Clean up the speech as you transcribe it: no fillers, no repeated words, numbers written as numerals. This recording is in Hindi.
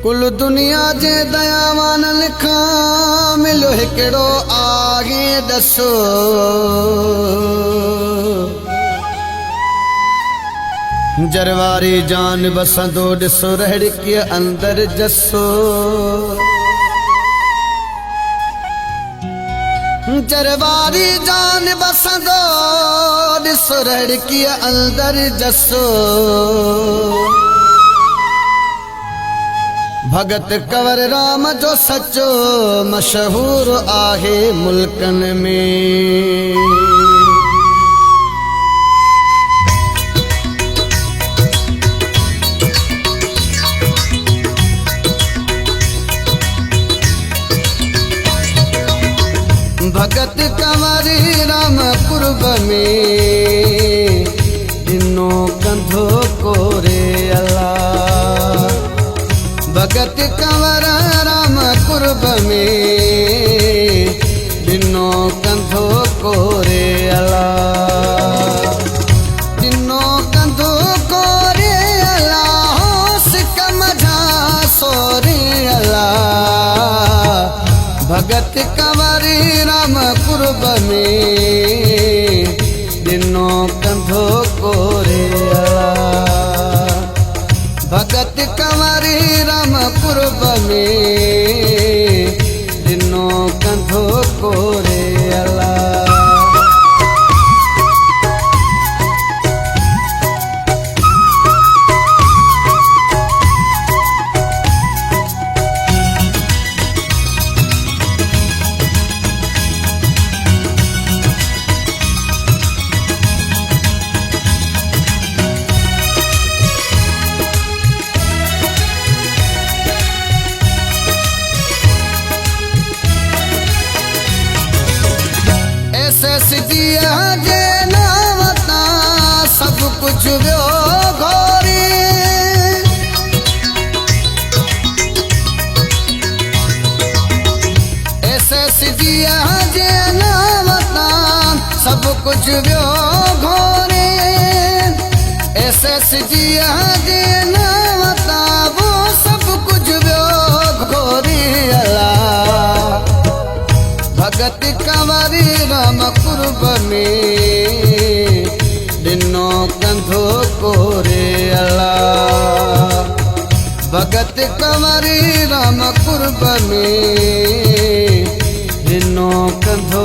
कुल दुनिया जे दयावान लिखा मिलो हिकिड़ो आगे दसो। जरवारी जान बसंदो ॾिसो रहड़की अंदर जसो। जरवारी जान बसंदो ॾिसो रहड़की अंदर जसो। भगत कंवर राम जो सचो मशहूर आहे मुल्कन में। भगत कंवर राम कुर्ब में दिनो कंधो कोरे अल्लाह। भगत कंवर राम कुर्ब में दिनो कंधो कोरे अल्लाह। दिनो कंधो कोरे अल्लाह सिकम जा सोरे अल्लाह। भगत कंवर राम कुर्ब में दिनो कंधो कोरे अल्लाह। भगत कंवर राम कुर्ब में दिनो कंधो कोरे अल्लाह। सिद्धिया जे नाम ता सब कुछ वियो घोरी। ऐसे सिद्धिया जे नाम ता सब कुछ वियो घोरी। ऐसे सिद्धिया जे नाम ता वो सब कुछ वियो घोरी अल्लाह। भगत कंवर राम कुर्ब में दिनो कंधो कोरे अल्लाह। भगत कंवर राम कुर्ब में दिनो कंधो